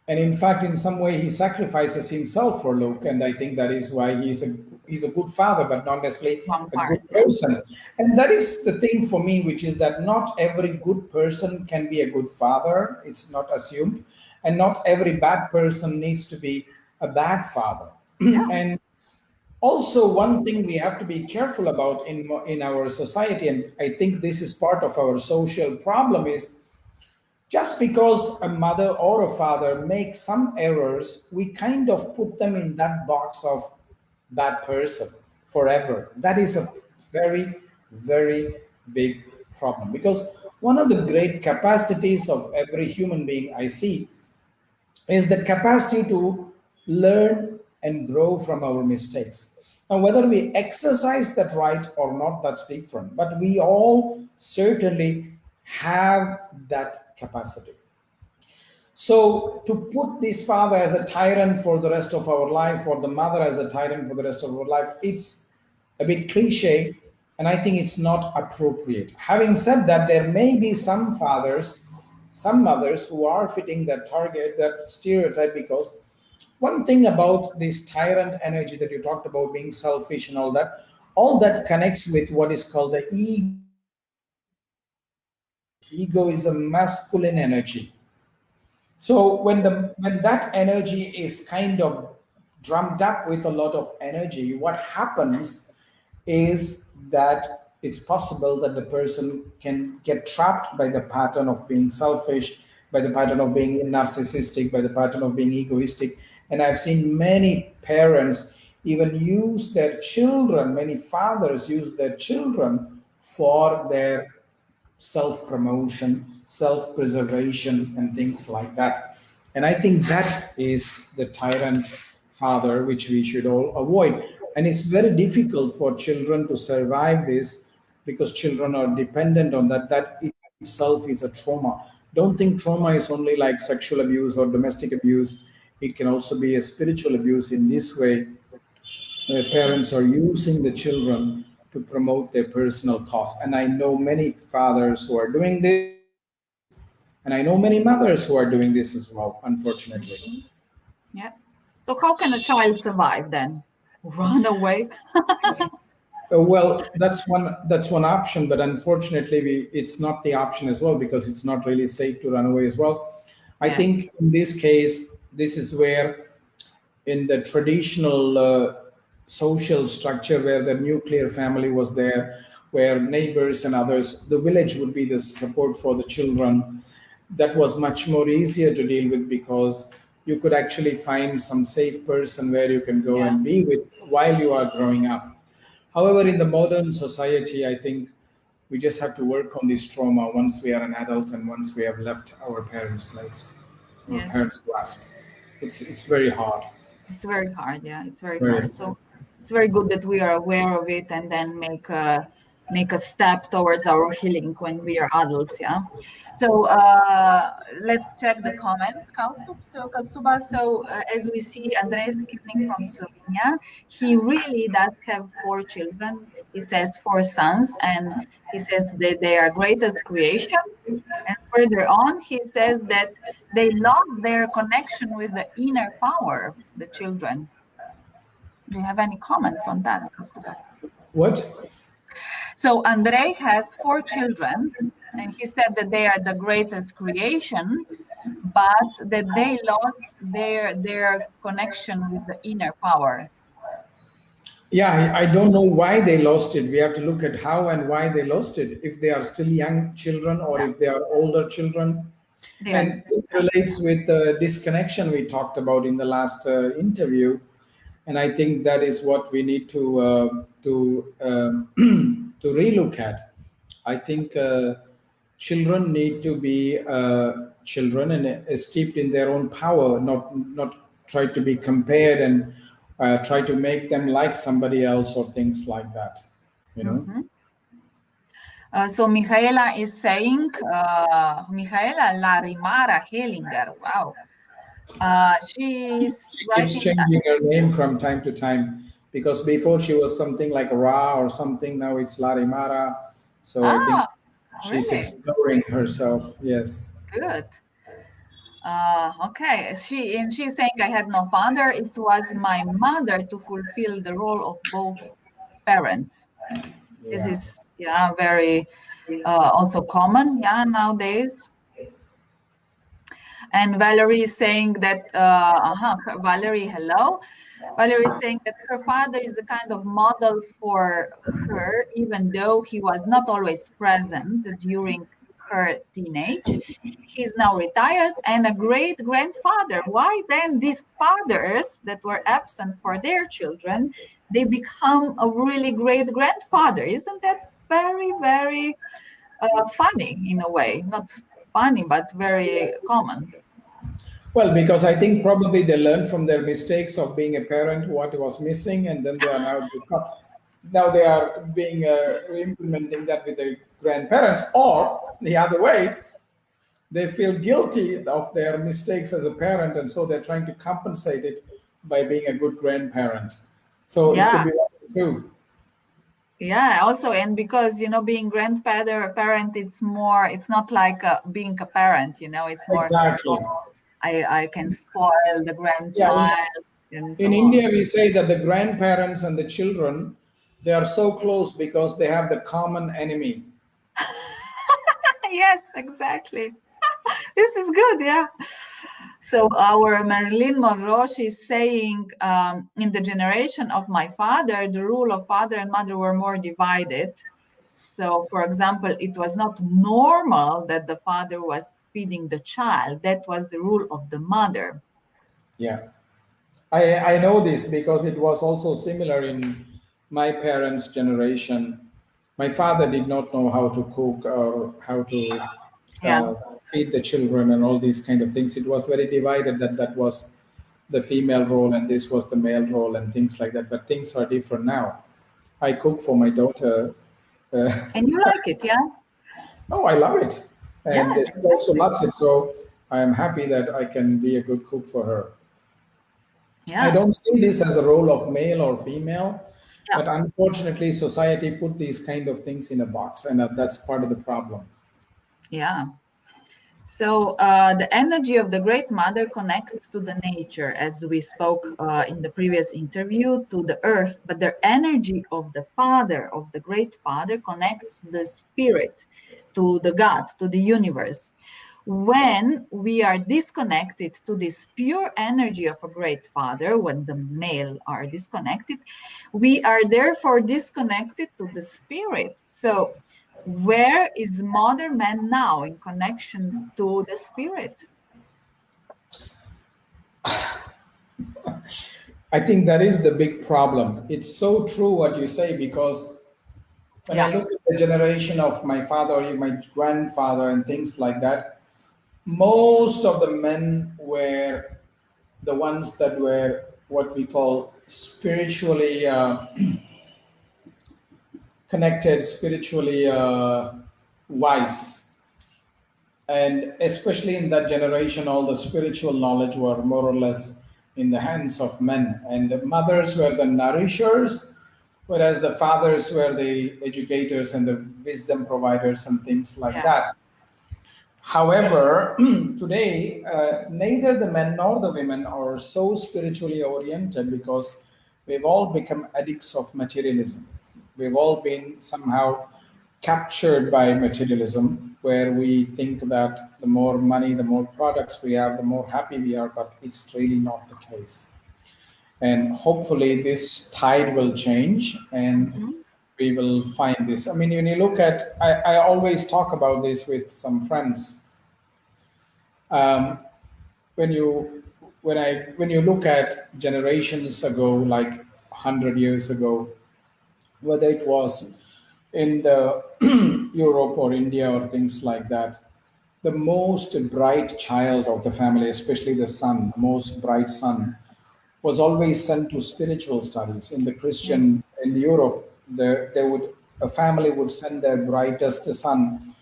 And in fact, in some way, he sacrifices himself for Luke, and I think that is why he's a good father, but not necessarily One a good part, yeah. person. And that is the thing for me, which is that not every good person can be a good father. It's not assumed, and not every bad person needs to be a bad father. Yeah. And also, one thing we have to be careful about in our society, and I think this is part of our social problem, is just because a mother or a father makes some errors, we kind of put them in that box of bad person forever. That is a very, very big problem, because one of the great capacities of every human being I see is the capacity to learn and grow from our mistakes. Now, whether we exercise that right or not, that's different. But we all certainly have that capacity. So, to put this father as a tyrant for the rest of our life, or the mother as a tyrant for the rest of our life, it's a bit cliche, and I think it's not appropriate. Having said that, there may be some fathers, some mothers who are fitting that target, that stereotype, because one thing about this tyrant energy that you talked about, being selfish and all that connects with what is called the ego energy. Ego is a masculine energy. So when that energy is kind of drummed up with a lot of energy, what happens is that it's possible that the person can get trapped by the pattern of being selfish, by the pattern of being narcissistic, by the pattern of being egoistic. And I've seen many parents even use their children, many fathers use their children for their self promotion, self preservation, and things like that. And I think that is the tyrant father, which we should all avoid. And it's very difficult for children to survive this, because children are dependent on that. That itself is a trauma. Don't think trauma is only like sexual abuse or domestic abuse. It can also be a spiritual abuse in this way, where parents are using the children to promote their personal cause. And I know many fathers who are doing this, and I know many mothers who are doing this as well, unfortunately. Yeah. So how can a child survive then? Run away? Well, that's one option, but unfortunately, it's not the option as well, because it's not really safe to run away as well. I Yeah. think in this case, this is where in the traditional social structure, where the nuclear family was there, where neighbors and others, the village would be the support for the children. That was much more easier to deal with, because you could actually find some safe person where you can go Yeah. and be with while you are growing up. However, in the modern society, I think we just have to work on this trauma once we are an adult and once we have left our parents' place, our Yes. parents' grasp. It's very hard. It's very hard. Yeah, it's very Very. hard. So it's very good that we are aware of it and then make a step towards our healing when we are adults. Yeah. So let's check the comments. Kaustubha. So as we see, Andres Kipling from Slovenia, he really does have 4 children. He says 4 sons, and he says that they are greatest creation. And further on, he says that they lost their connection with the inner power, the children. Do you have any comments on that, Kaustubha? What? So Andrei has 4 children, and he said that they are the greatest creation, but that they lost their connection with the inner power. Yeah, I don't know why they lost it. We have to look at how and why they lost it. If they are still young children or Yeah, if they are older children. they are. And this relates with the disconnection we talked about in the last interview. And I think that is what we need to relook at. I think children need to be children and steeped in their own power, not try to be compared and try to make them like somebody else or things like that. You know. Mhm. So Michaela is saying, Michaela Larimara Hellinger, wow. She's Keeps writing, changing her name from time to time, because before she was something like Ra or something. Now it's Larimara. So I think ah, she's really exploring herself. Yes. good. Okay, she's saying I had no father. It was my mother to fulfill the role of both parents. This Yeah. is very also common nowadays. And Valerie is saying that Valerie, hello. Valerie is saying that her father is the kind of model for her, even though he was not always present during her teenage. He's now retired and a great grandfather. Why then these fathers that were absent for their children, they become a really great grandfather? Isn't that very, very funny in a way? Not funny, but very common. Well, because I think probably they learned from their mistakes of being a parent what was missing, and then they are now they are being implementing that with the grandparents, or the other way, they feel guilty of their mistakes as a parent, and so they're trying to compensate it by being a good grandparent. So it could Yeah. be one of the two. Yeah, also, and because being grandfather or parent, it's not like being a parent, it's more, Exactly. I can spoil the Yeah. grandchild and In so on. India, we say that the grandparents and the children, they are so close because they have the common enemy. Yes, exactly. This is good, yeah. So our Marilyn Monroe, she's saying, in the generation of my father, the rule of father and mother were more divided. So, for example, it was not normal that the father was feeding the child. That was the rule of the mother. Yeah. I know this because it was also similar in my parents' generation. My father did not know how to cook or how to Yeah, uh, feed the children and all these kind of things. It was very divided that was the female role and this was the male role and things like that. But things are different now. I cook for my daughter. Uh, and you like it, yeah? oh, I love it. And Yeah, she also exactly. loves it. So I am happy that I can be a good cook for her. I Yeah, don't see this as a role of male or female, yeah, but unfortunately, society put these kind of things in a box, and that's part of the problem. yeah. So the energy of the Great Mother connects to the nature, as we spoke in the previous interview, to the earth. But the energy of the Father, of the Great Father, connects to the Spirit, to the God, to the universe. When we are disconnected to this pure energy of a Great Father, when the male are disconnected, we are therefore disconnected to the Spirit. So where is modern man now in connection to the spirit? I think that is the big problem. It's so true what you say because when I Yeah, look at the generation of my father or my grandfather and things like that, most of the men were the ones that were what we call spiritually connected, spiritually wise. And especially in that generation, all the spiritual knowledge were more or less in the hands of men. And the mothers were the nourishers, whereas the fathers were the educators and the wisdom providers and things like yeah, that. However, today, neither the men nor the women are so spiritually oriented because we've all become addicts of materialism. We've all been somehow captured by materialism, where we think that the more money, the more products we have, the more happy we are, but it's really not the case. And hopefully, this tide will change and mhm, we will find this. I mean, when you look at, I always talk about this with some friends. Um, when you when you look at generations ago, like 100 years ago, whether it was in the Europe or India or things like that, the most bright child of the family, especially the son, the most bright son, was always sent to spiritual studies. In the yes, Christian in Europe, they would a family would send their brightest son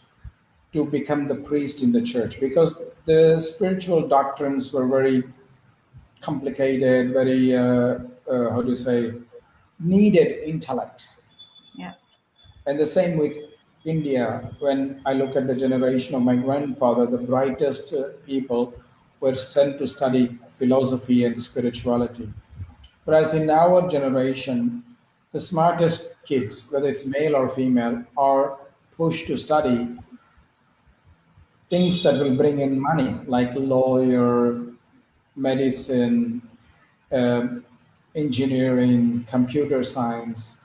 to become the priest in the church because the spiritual doctrines were very complicated, very how do you say, needed intellect. yeah, And the same with India. When I look at the generation of my grandfather, the brightest people were sent to study philosophy and spirituality. Whereas in our generation, the smartest kids, whether it's male or female, are pushed to study things that will bring in money, like lawyer, medicine, um, engineering, computer science.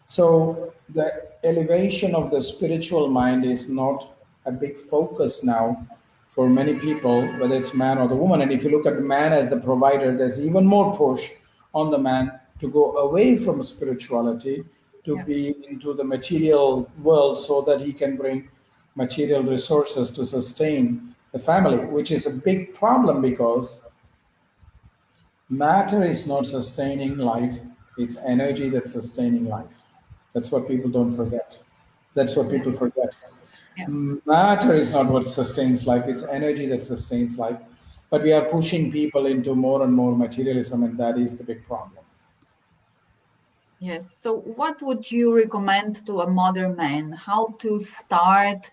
So the elevation of the spiritual mind is not a big focus now for many people, whether it's man or the woman. And if you look at the man as the provider, there's even more push on the man to go away from spirituality to Yeah. be into the material world so that he can bring material resources to sustain the family, which is a big problem because matter is not sustaining life, it's energy that's sustaining life. That's what people don't forget. That's what Yeah. people forget. Yeah. Matter is not what sustains life, it's energy that sustains life. But we are pushing people into more and more materialism, and that is the big problem. Yes. So, what would you recommend to a modern man? How to start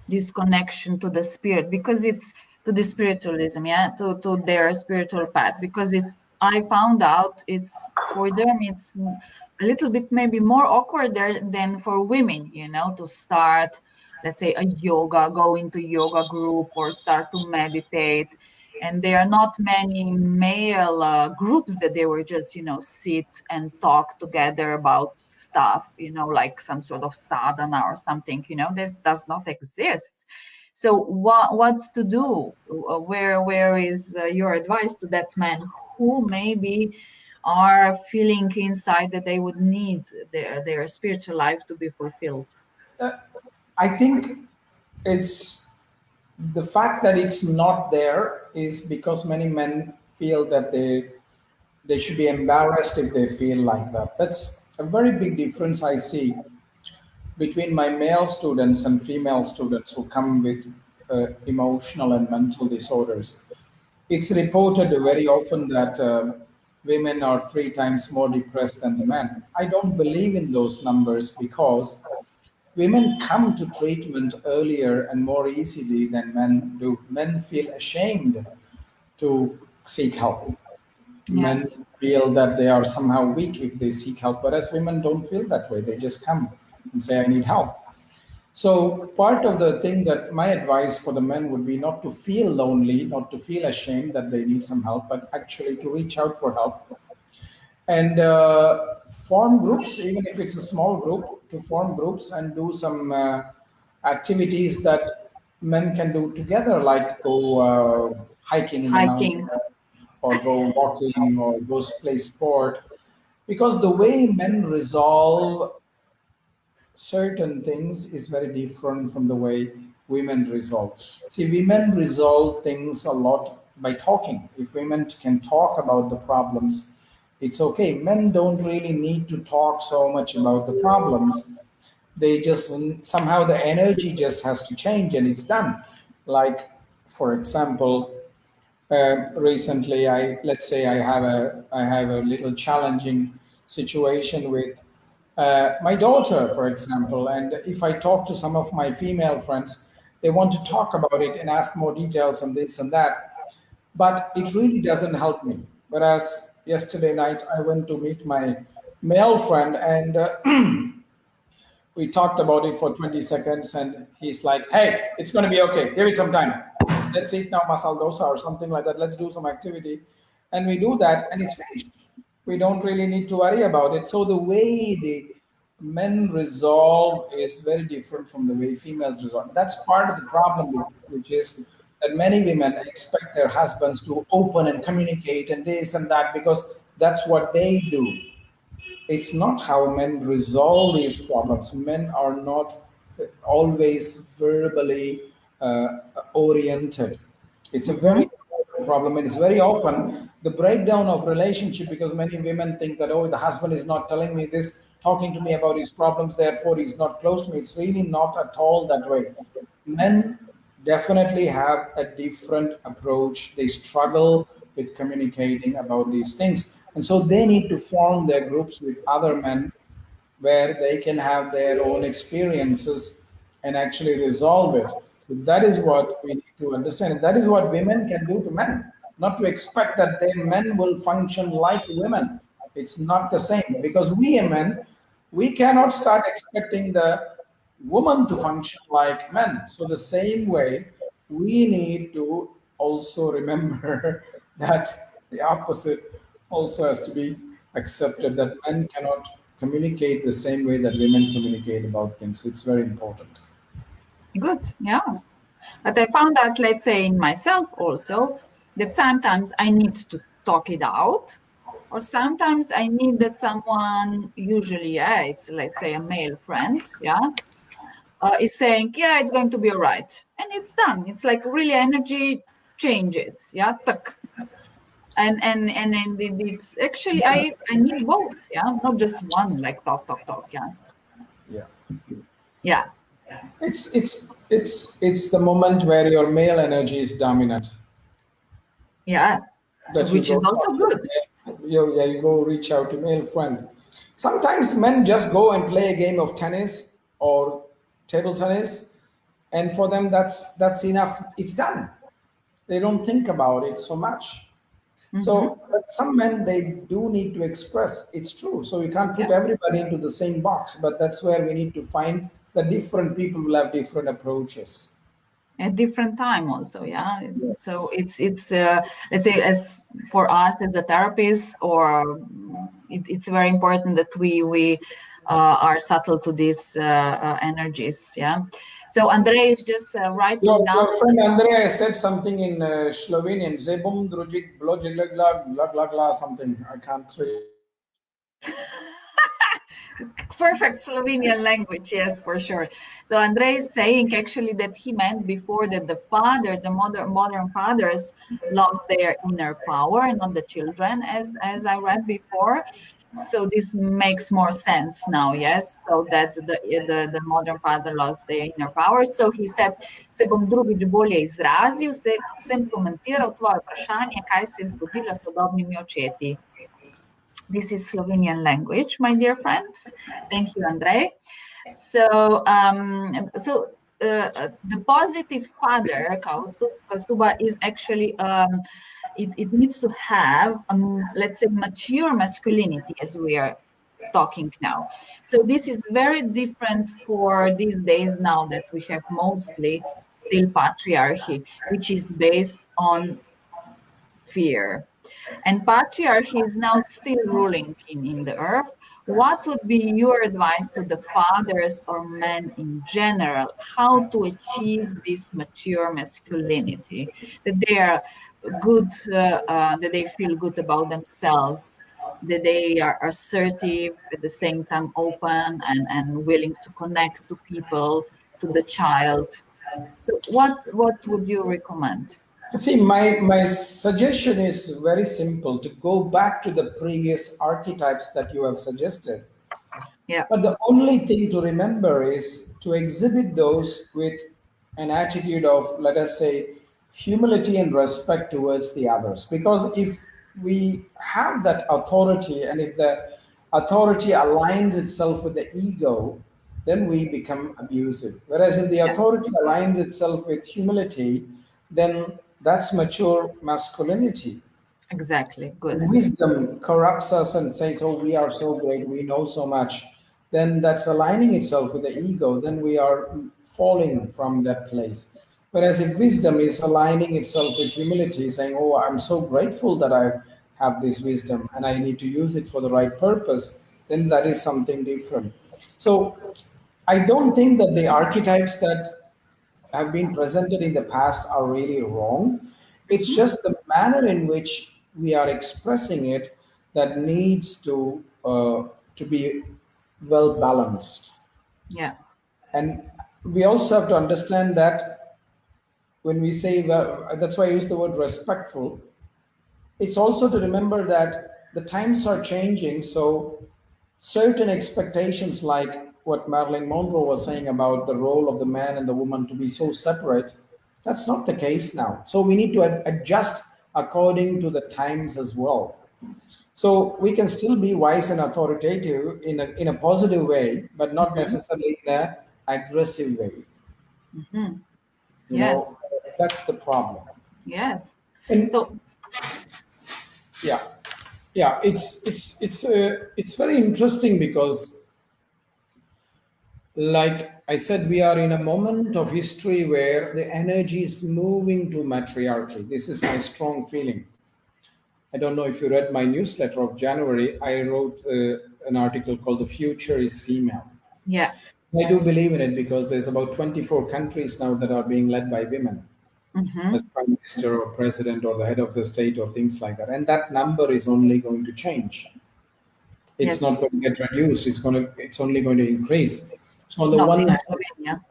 this connection to the spirit? Because it's to the spiritualism, yeah, to their spiritual path. Because it's, I found out it's for them, it's a little bit maybe more awkward there than for women, you know, to start, let's say, a yoga, go into yoga group or start to meditate. And there are not many male groups that they were just, you know, sit and talk together about stuff, you know, like some sort of sadhana or something, you know, this does not exist. So what to do? Where is your advice to that man who maybe are feeling inside that they would need their spiritual life to be fulfilled? Uh, I think it's the fact that it's not there is because many men feel that they should be embarrassed if they feel like that. That's a very big difference I see between my male students and female students who come with emotional and mental disorders. It's reported very often that women are 3 times more depressed than the men. I don't believe in those numbers because women come to treatment earlier and more easily than men do. Men feel ashamed to seek help. Men Yes. feel that they are somehow weak if they seek help, whereas women don't feel that way. They just come and say, I need help. So, part of the thing that my advice for the men would be not to feel lonely, not to feel ashamed that they need some help, but actually to reach out for help and form groups, even if it's a small group, to form groups and do some activities that men can do together, like go hiking in the mountain Hiking. or go walking or go play sport. Because the way men resolve certain things is very different from the way women resolve. See, women resolve things a lot by talking. If women can talk about the problems, it's okay. Men don't really need to talk so much about the problems. They just somehow the energy just has to change and it's done. Like, for example, recently I let's say I have a little challenging situation with my daughter, for example, and if I talk to some of my female friends, they want to talk about it and ask more details and this and that, but it really doesn't help me. Whereas yesterday night I went to meet my male friend and we talked about it for 20 seconds and he's like, hey, it's going to be okay, give it some time, let's eat now masala dosa or something like that, let's do some activity, and we do that and it's finished. We don't really need to worry about it. So the way the men resolve is very different from the way females resolve. That's part of the problem, which is that many women expect their husbands to open and communicate and this and that because that's what they do. It's not how men resolve these problems. Men are not always verbally oriented. It's a very Hmm. important problem, and it's very often the breakdown of relationship because many women think that, oh, the husband is not telling me this, talking to me about his problems, therefore he's not close to me. It's really not at all that way. Men definitely have a different approach. They struggle with communicating about these things. And so they need to form their groups with other men where they can have their own experiences and actually resolve it. So that is what we need to understand. And that is what women can do to men. Not to expect that their men will function like women. It's not the same. Because we men, we cannot start expecting the woman to function like men. So the same way, we need to also remember that the opposite also has to be accepted, that men cannot communicate the same way that women communicate about things. It's very important. Good. Yeah. But I found out, let's say, in myself also, that sometimes I need to talk it out, or sometimes I need that someone, usually, yeah, it's, let's say, a male friend, yeah, is saying, yeah, it's going to be all right. And it's done. It's like really energy changes, yeah, tuck. And it's actually, I need both, yeah, not just one, like talk, yeah. Yeah. Yeah, It's the moment where your male energy is dominant. yeah, That you which is go also talk to good. you go reach out to male friend. Sometimes men just go and play a game of tennis or table tennis, and for them that's enough. It's done. They don't think about it so much. Hmm. So but some men they do need to express. It's true. So we can't Yeah. put everybody into the same box, but that's where we need to find that different people will have different approaches. At different time also, yeah. So Yes. it's let's say, as for us as a therapist, or it's very important that we are subtle to these energies, yeah. So Andrei is just writing down. Your friend Andrea said something in Slovenian. Zebum drugit blojigla bla bla bla something. I can't read. Perfect Slovenian language, yes, for sure. So Andrei is saying actually that he meant before that the modern fathers lost their inner power, not the children, as I read before. So this makes more sense now, yes. So that the modern father lost their inner power. So he said, se bom drugič bolje izrazil, sem komentiral tvoje vprašanje, kaj se je zgodilo s sodobnimi očeti. This is Slovenian language, my dear friends. Thank you, Andrei. So the positive father, Kausthub, is actually, it needs to have, let's say, mature masculinity, as we are talking now. So this is very different for these days now that we have mostly still patriarchy, which is based on fear. And patriarchy is now still ruling in the earth. What would be your advice to the fathers or men in general? How to achieve this mature masculinity? That they are good, that they feel good about themselves, that they are assertive, at the same time open and willing to connect to people, to the child. So what would you recommend? See, my suggestion is very simple to go back to the previous archetypes that you have suggested. Yeah. But the only thing to remember is to exhibit those with an attitude of, let us say, humility and respect towards the others. Because if we have that authority and if the authority aligns itself with the ego, then we become abusive. Whereas if the Yeah, authority aligns itself with humility, then that's mature masculinity. exactly. Good. Wisdom corrupts us and says, oh, we are so great, we know so much, then that's aligning itself with the ego, then we are falling from that place. Whereas if wisdom is aligning itself with humility, saying, oh, I'm so grateful that I have this wisdom and I need to use it for the right purpose, then that is something different. So I don't think that the archetypes that have been presented in the past are really wrong. It's Mhm. just the manner in which we are expressing it that needs to be well balanced. Yeah. And we also have to understand that when we say, well, that's why I use the word respectful. It's also to remember that the times are changing, so certain expectations, like what Marilyn Monroe was saying about the role of the man and the woman to be so separate, that's not the case now. So we need to adjust according to the times as well. So we can still be wise and authoritative in a positive way, but not Mhm. necessarily in an aggressive way. Mhm. You Yes. know, that's the problem. Yes. And So yeah, yeah, it's very interesting because, like I said, we are in a moment of history where the energy is moving to matriarchy. This is my strong feeling. I don't know if you read my newsletter of January. I wrote an article called "The Future is Female." yeah. I do believe in it because there's about 24 countries now that are being led by women Mm-hmm. as prime minister or president or the head of the state or things like that. And that number is only going to change. It's Yes. not going to get reduced. It's only going to increase. So on the Not one in hand, Slovenia.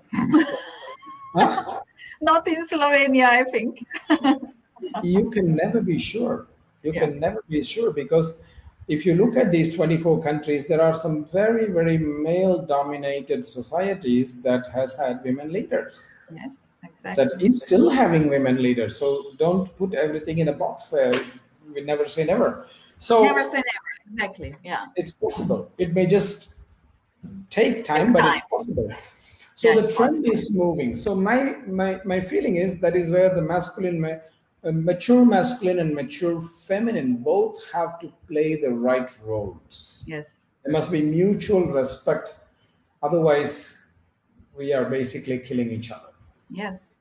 huh? Not in Slovenia, I think. You can never be sure. You Yeah. can never be sure because if you look at these 24 countries, there are some very, very male dominated societies that has had women leaders, Yes, that exactly. is still having women leaders. So don't put everything in a box. We never say never. Never So say never. Exactly. Yeah. it's possible. It may just take Take time, but time. it's possible. So Yeah, the it's trend possible. is moving. So my feeling is that is where the mature masculine and mature feminine both have to play the right roles. Yes. There must be mutual respect. Otherwise, we are basically killing each other. Yes.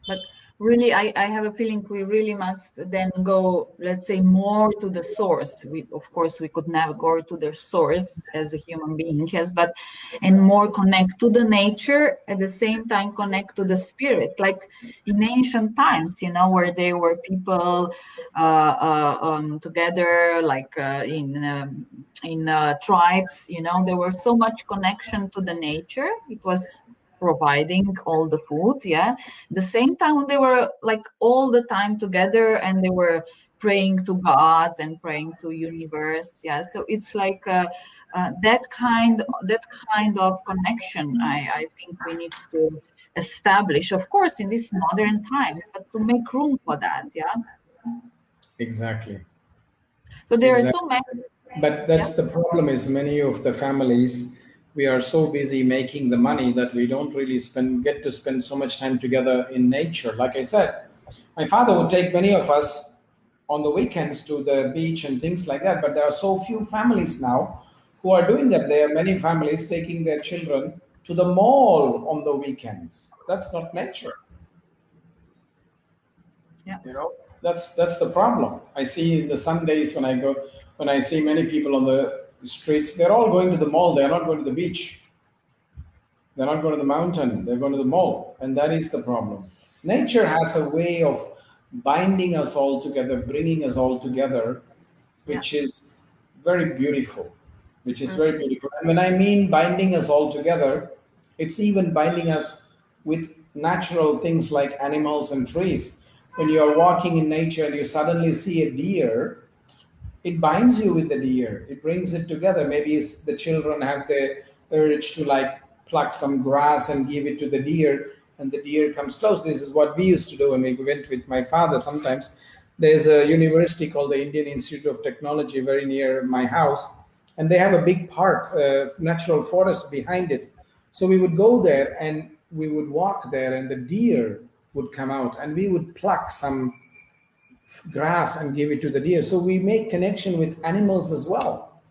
But really, I have a feeling we really must then go, let's say, more to the source. We, of course, we could never go to the source as a human being, yes, but and more connect to the nature at the same time connect to the spirit, like in ancient times, where they were people together, like in tribes. There was so much connection to the nature. It was providing all the food, yeah, the same time they were like all the time together and they were praying to gods and praying to universe, yeah, so it's like that kind of connection I think we need to establish, of course, in these modern times, but to make room for that, yeah. Exactly. So there are so Exactly. many. But Yeah. that's the problem is many of the families, we are so busy making the money that we don't really get to spend so much time together in nature. Like I said, my father would take many of us on the weekends to the beach and things like that. But there are so few families now who are doing that. There are many families taking their children to the mall on the weekends. That's not nature. Yeah. You know, that's the problem. I see the Sundays when I see many people on the streets, they're all going to the mall. They're not going to the beach. They're not going to the mountain. They're going to the mall, and that is the problem. Yes. Nature has a way of binding us all together, bringing us all together, Yeah. which is very beautiful. Which is very Perfect. beautiful. And when I mean binding us all together, it's even binding us with natural things like animals and trees. When you are walking in nature and you suddenly see a deer, it binds you with the deer. It brings it together. Maybe the children have the urge to like pluck some grass and give it to the deer, and the deer comes close. This is what we used to do when we went with my father. Sometimes there's a university called the Indian Institute of Technology very near my house, and they have a big park, natural forest behind it. So we would go there and we would walk there, and the deer would come out, and we would pluck some grass and give it to the deer. So we make connection with animals as well,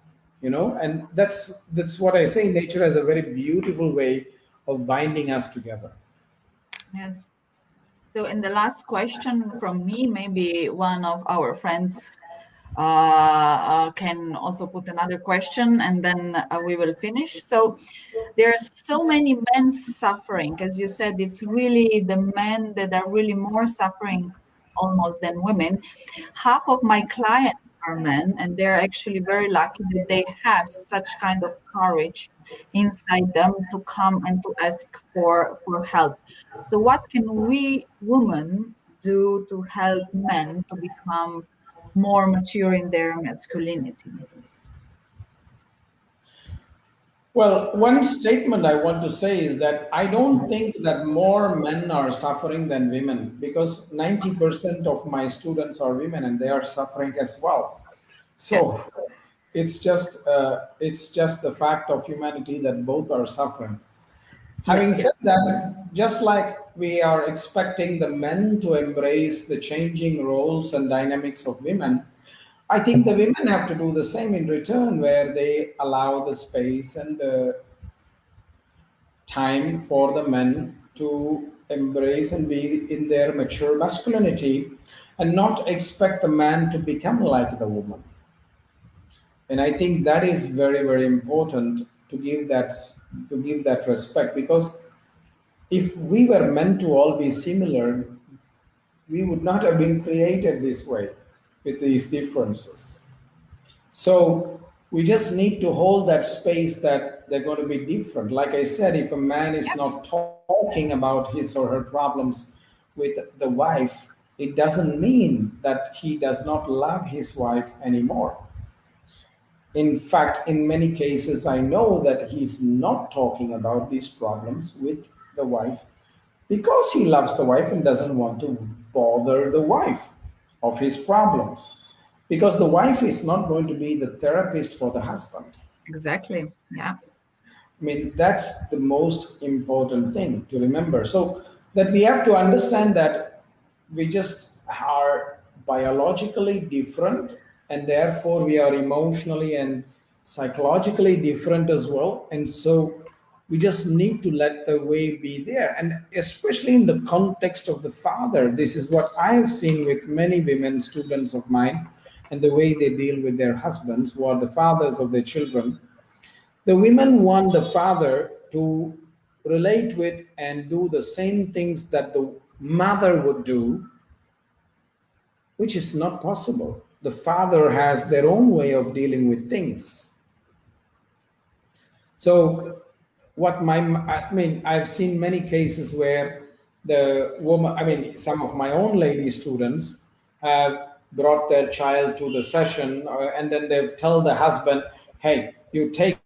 and that's what I say. Nature has a very beautiful way of binding us together. Yes. So in the last question from me, maybe one of our friends can also put another question, and then we will finish. So there are so many men suffering. As you said, it's really the men that are really more suffering almost than women. Half of my clients are men, and they're actually very lucky that they have such kind of courage inside them to come and to ask for help. So what can we women do to help men to become more mature in their masculinity? Well, one statement I want to say is that I don't think that more men are suffering than women, because 90% of my students are women and they are suffering as well. Yes. So it's just the fact of humanity that both are suffering. Having Yes. said that, just like we are expecting the men to embrace the changing roles and dynamics of women, I think the women have to do the same in return, where they allow the space and the time for the men to embrace and be in their mature masculinity and not expect the man to become like the woman. And I think that is very, very important to give that respect, because if we were meant to all be similar, we would not have been created this way with these differences. So we just need to hold that space that they're going to be different. Like I said, if a man is not talking about his or her problems with the wife, it doesn't mean that he does not love his wife anymore. In fact, in many cases, I know that he's not talking about these problems with the wife because he loves the wife and doesn't want to bother the wife of his problems. Because the wife is not going to be the therapist for the husband. Exactly. Yeah. I mean, that's the most important thing to remember. So that we have to understand that we just are biologically different, and therefore we are emotionally and psychologically different as well. And so we just need to let the way be there. And especially in the context of the father, this is what I've seen with many women students of mine, and the way they deal with their husbands, who are the fathers of their children. The women want the father to relate with and do the same things that the mother would do, which is not possible. The father has their own way of dealing with things. So, I mean, I've seen many cases where the woman, I mean, some of my own lady students have brought their child to the session, and then they tell the husband, hey, you take,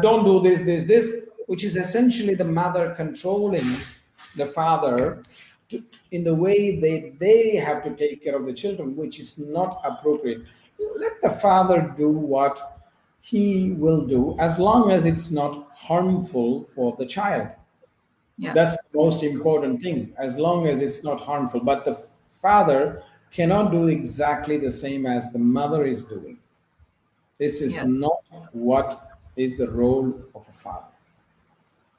don't do this, which is essentially the mother controlling the father in the way they have to take care of the children, which is not appropriate. Let the father do what he will do as long as it's not harmful for the child. Yeah. That's the most important thing, as long as it's not harmful. But the father cannot do exactly the same as the mother is doing. This is Yes. not what is the role of a father.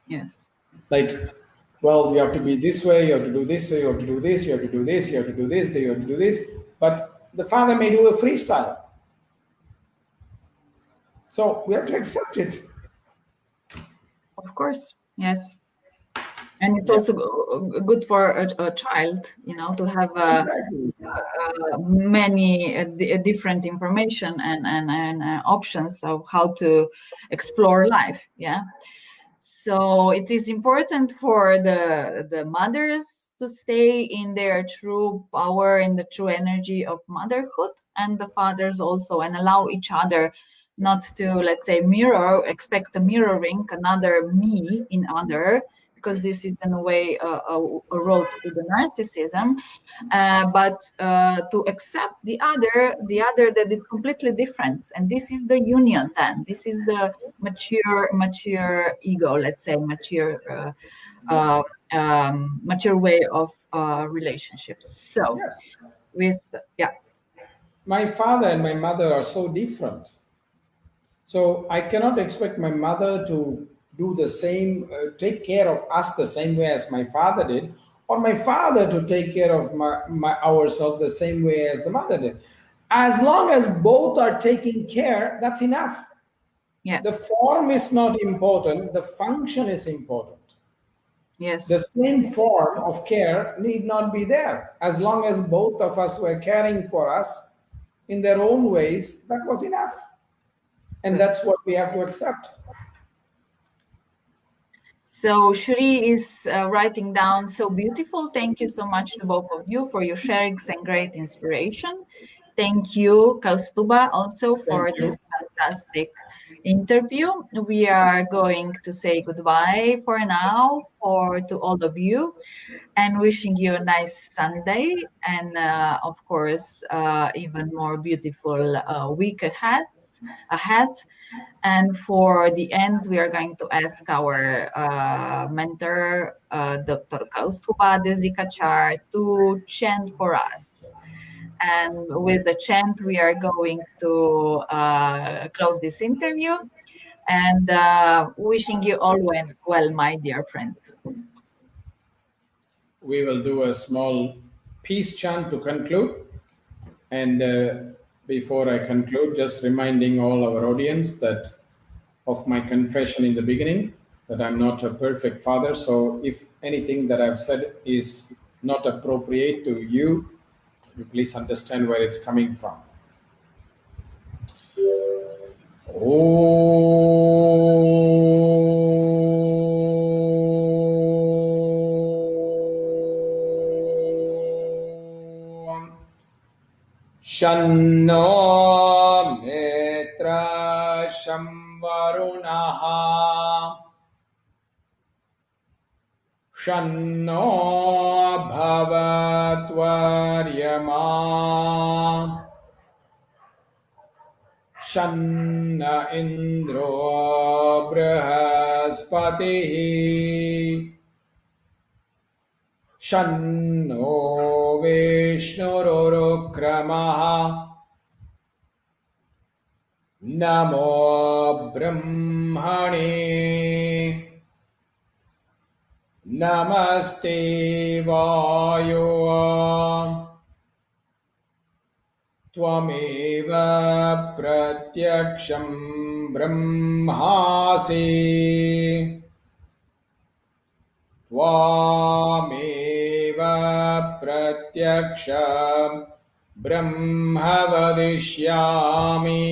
Yes. Like, well, you have to be this way, you have to do this, you have to do this, you have to do this, you have to do this, you have to do this. But the father may do a freestyle. So we have to accept it. Of course. Yes. And it's Yeah, also good for a child, to have exactly. many different information and options of how to explore life. Yeah. So it is important for the mothers to stay in their true power, in the true energy of motherhood, and the fathers also, and allow each other not to, let's say, expect a mirroring another me in other, because this is in a way a road to the narcissism, but to accept the other that it's completely different, and this is the union. Then this is the mature ego, let's say, uh, mature way of relationships. So Yes. with yeah. My father and my mother are so different. So I cannot expect my mother to do the same, take care of us the same way as my father did, or my father to take care of ourselves the same way as the mother did. As long as both are taking care, that's enough. Yeah. The form is not important, the function is important. The Yes. same form of care need not be there. As long as both of us were caring for us in their own ways, that was enough. And Good. that's what we have to accept. So Shri is writing down, so beautiful. Thank you so much to both of you for your sharings and great inspiration. Thank you, Kaustuba, also Thank for you. this fantastic interview. We are going to say goodbye for now to all of you. and wishing you a nice Sunday and, of course, even more beautiful week ahead. And for the end, we are going to ask our mentor, Dr. Kausthub Desikachar, to chant for us. And with the chant, we are going to close this interview. And wishing you all well, my dear friends. We will do a small peace chant to conclude. And before I conclude, just reminding all our audience that of my confession in the beginning, that I'm not a perfect father. So if anything that I've said is not appropriate to you, you please understand where it's coming from. Om Shanno Mitra Shamvarunaha Shanno Bhavatvaryama Shanna Indro Brihaspatihi Shanno Vishnururkramaha Namo Brahmane Namaste Vayo Tvameva Pratyaksham Brahmasi Tvameva Pratyaksham Brahma Vadishyami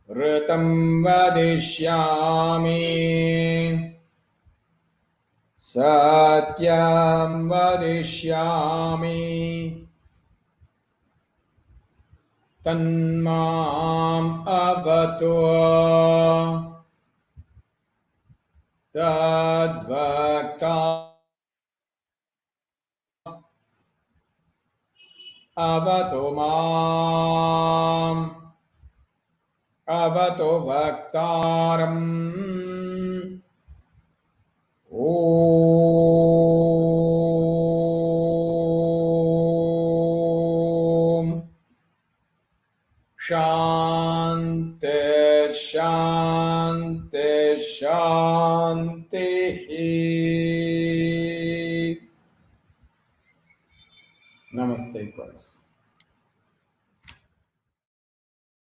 Ritam Vadishyami Satyam Vadishyami Tanmam Avato Tadvakta Avato Mam Avato Vaktaram Om Shanti Shanti Shanti Namaste, friends.